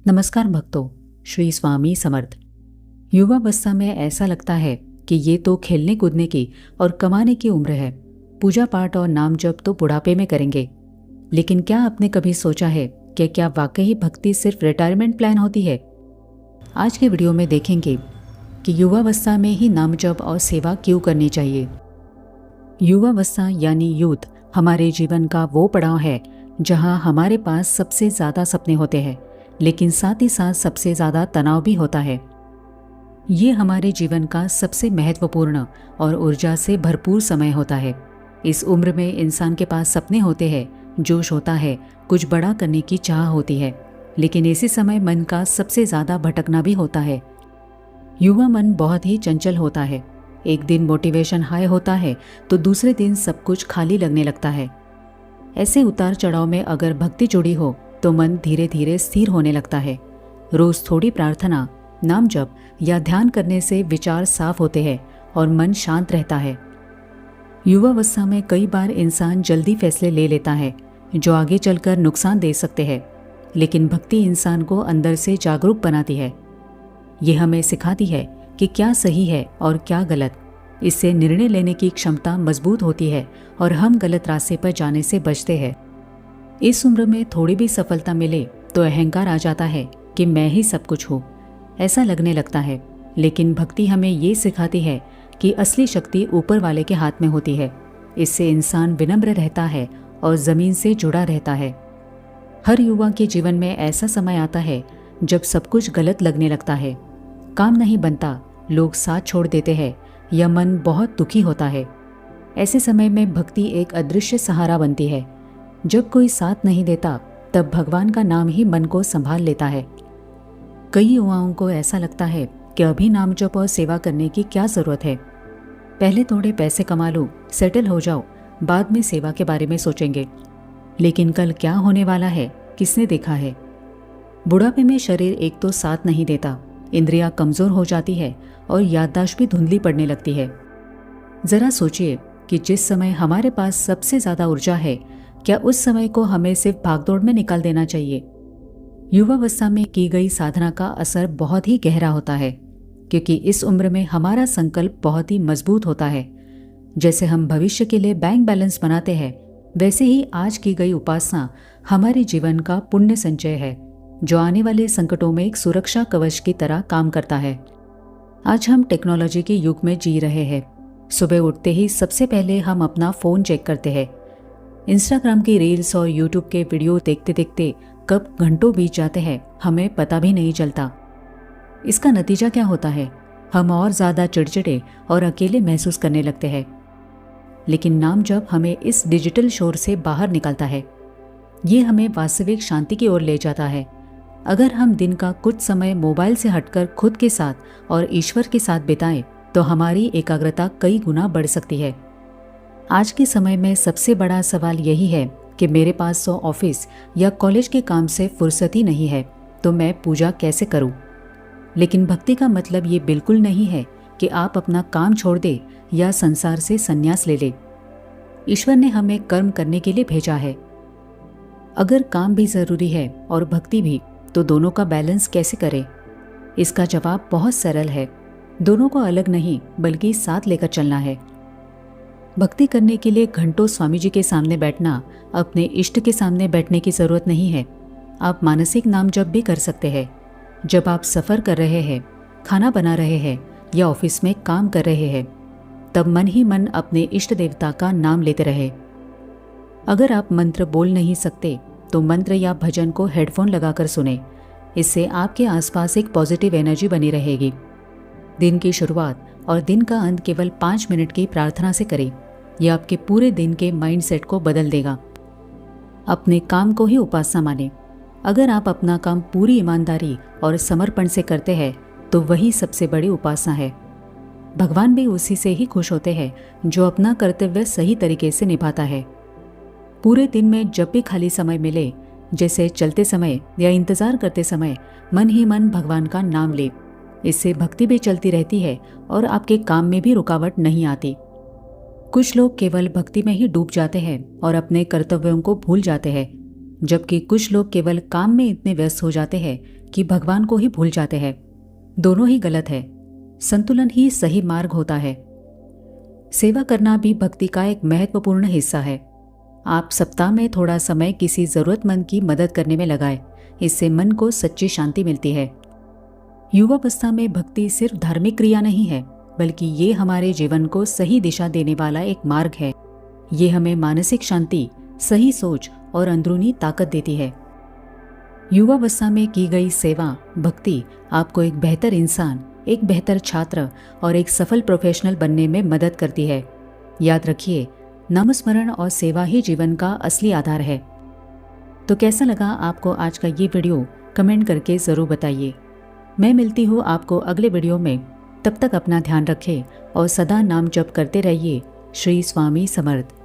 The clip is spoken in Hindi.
नमस्कार भक्तों, श्री स्वामी समर्थ। युवावस्था में ऐसा लगता है कि ये तो खेलने कूदने की और कमाने की उम्र है। पूजा पाठ और नाम जप तो बुढ़ापे में करेंगे। लेकिन क्या आपने कभी सोचा है कि क्या वाकई भक्ति सिर्फ रिटायरमेंट प्लान होती है? आज के वीडियो में देखेंगे कि युवावस्था में ही नाम जप और सेवा क्यों करनी चाहिए। युवावस्था यानी यूथ हमारे जीवन का वो पड़ाव है जहां हमारे पास सबसे ज़्यादा सपने होते हैं, लेकिन साथ ही साथ सबसे ज़्यादा तनाव भी होता है। ये हमारे जीवन का सबसे महत्वपूर्ण और ऊर्जा से भरपूर समय होता है। इस उम्र में इंसान के पास सपने होते हैं, जोश होता है, कुछ बड़ा करने की चाह होती है, लेकिन इसी समय मन का सबसे ज़्यादा भटकना भी होता है। युवा मन बहुत ही चंचल होता है। एक दिन मोटिवेशन हाई होता है तो दूसरे दिन सब कुछ खाली लगने लगता है। ऐसे उतार चढ़ाव में अगर भक्ति जुड़ी हो तो मन धीरे धीरे स्थिर होने लगता है। रोज थोड़ी प्रार्थना, नाम जप या ध्यान करने से विचार साफ होते हैं और मन शांत रहता है। युवावस्था में कई बार इंसान जल्दी फैसले ले लेता है जो आगे चलकर नुकसान दे सकते हैं, लेकिन भक्ति इंसान को अंदर से जागरूक बनाती है। ये हमें सिखाती है कि क्या सही है और क्या गलत। इससे निर्णय लेने की क्षमता मजबूत होती है और हम गलत रास्ते पर जाने से बचते हैं। इस उम्र में थोड़ी भी सफलता मिले तो अहंकार आ जाता है कि मैं ही सब कुछ हूँ, ऐसा लगने लगता है। लेकिन भक्ति हमें ये सिखाती है कि असली शक्ति ऊपर वाले के हाथ में होती है। इससे इंसान विनम्र रहता है और जमीन से जुड़ा रहता है। हर युवा के जीवन में ऐसा समय आता है जब सब कुछ गलत लगने लगता है, काम नहीं बनता, लोग साथ छोड़ देते हैं या मन बहुत दुखी होता है। ऐसे समय में भक्ति एक अदृश्य सहारा बनती है। जब कोई साथ नहीं देता तब भगवान का नाम ही मन को संभाल लेता है। कई युवाओं को ऐसा लगता है कि अभी नाम जप और सेवा करने की क्या जरूरत है, पहले थोड़े पैसे कमा लूं, सेटल हो जाओ, बाद में सेवा के बारे में सोचेंगे। लेकिन कल क्या होने वाला है किसने देखा है। बुढ़ापे में शरीर एक तो साथ नहीं देता, इंद्रियां कमजोर हो जाती है और याददाश्त भी धुंधली पड़ने लगती है। जरा सोचिए कि जिस समय हमारे पास सबसे ज्यादा ऊर्जा है, क्या उस समय को हमें सिर्फ भागदौड़ में निकाल देना चाहिए? युवावस्था में की गई साधना का असर बहुत ही गहरा होता है, क्योंकि इस उम्र में हमारा संकल्प बहुत ही मजबूत होता है। जैसे हम भविष्य के लिए बैंक बैलेंस बनाते हैं, वैसे ही आज की गई उपासना हमारे जीवन का पुण्य संचय है, जो आने वाले संकटों में एक सुरक्षा कवच की तरह काम करता है। आज हम टेक्नोलॉजी के युग में जी रहे हैं। सुबह उठते ही सबसे पहले हम अपना फ़ोन चेक करते हैं। इंस्टाग्राम की रील्स और यूट्यूब के वीडियो देखते देखते कब घंटों बीत जाते हैं हमें पता भी नहीं चलता। इसका नतीजा क्या होता है? हम और ज़्यादा चिड़चिड़े और अकेले महसूस करने लगते हैं। लेकिन नाम जप हमें इस डिजिटल शोर से बाहर निकालता है। ये हमें वास्तविक शांति की ओर ले जाता है। अगर हम दिन का कुछ समय मोबाइल से हटकर खुद के साथ और ईश्वर के साथ बिताएं तो हमारी एकाग्रता कई गुना बढ़ सकती है। आज के समय में सबसे बड़ा सवाल यही है कि मेरे पास तो ऑफिस या कॉलेज के काम से फुर्सत ही नहीं है, तो मैं पूजा कैसे करूं? लेकिन भक्ति का मतलब ये बिल्कुल नहीं है कि आप अपना काम छोड़ दे या संसार से संन्यास ले ले। ईश्वर ने हमें कर्म करने के लिए भेजा है। अगर काम भी जरूरी है और भक्ति भी, तो दोनों का बैलेंस कैसे करें? इसका जवाब बहुत सरल है। दोनों को अलग नहीं बल्कि साथ लेकर चलना है। भक्ति करने के लिए घंटों स्वामी जी के सामने बैठना, अपने इष्ट के सामने बैठने की जरूरत नहीं है। आप मानसिक नाम जप भी कर सकते हैं। जब आप सफ़र कर रहे हैं, खाना बना रहे हैं या ऑफिस में काम कर रहे हैं, तब मन ही मन अपने इष्ट देवता का नाम लेते रहे। अगर आप मंत्र बोल नहीं सकते तो मंत्र या भजन को हेडफोन लगाकर सुने। इससे आपके आसपास एक पॉजिटिव एनर्जी बनी रहेगी। दिन की शुरुआत और दिन का अंत केवल 5 मिनट की प्रार्थना से करें। यह आपके पूरे दिन के माइंडसेट को बदल देगा। अपने काम को ही उपासना माने। अगर आप अपना काम पूरी ईमानदारी और समर्पण से करते हैं तो वही सबसे बड़ी उपासना है। भगवान भी उसी से ही खुश होते हैं जो अपना कर्तव्य सही तरीके से निभाता है। पूरे दिन में जब भी खाली समय मिले, जैसे चलते समय या इंतजार करते समय, मन ही मन भगवान का नाम ले। इससे भक्ति भी चलती रहती है और आपके काम में भी रुकावट नहीं आती। कुछ लोग केवल भक्ति में ही डूब जाते हैं और अपने कर्तव्यों को भूल जाते हैं, जबकि कुछ लोग केवल काम में इतने व्यस्त हो जाते हैं कि भगवान को ही भूल जाते हैं। दोनों ही गलत है। संतुलन ही सही मार्ग होता है। सेवा करना भी भक्ति का एक महत्वपूर्ण हिस्सा है। आप सप्ताह में थोड़ा समय किसी ज़रूरतमंद की मदद करने में लगाएं। इससे मन को सच्ची शांति मिलती है। युवावस्था में भक्ति सिर्फ धार्मिक क्रिया नहीं है, बल्कि ये हमारे जीवन को सही दिशा देने वाला एक मार्ग है। ये हमें मानसिक शांति, सही सोच और अंदरूनी ताकत देती है। युवावस्था में की गई सेवा, भक्ति आपको एक बेहतर इंसान, एक बेहतर छात्र और एक सफल प्रोफेशनल बनने में मदद करती है। याद रखिए, नामस्मरण और सेवा ही जीवन का असली आधार है। तो कैसा लगा आपको आज का ये वीडियो? कमेंट करके ज़रूर बताइए। मैं मिलती हूँ आपको अगले वीडियो में। तब तक अपना ध्यान रखें और सदा नाम जप करते रहिए। श्री स्वामी समर्थ।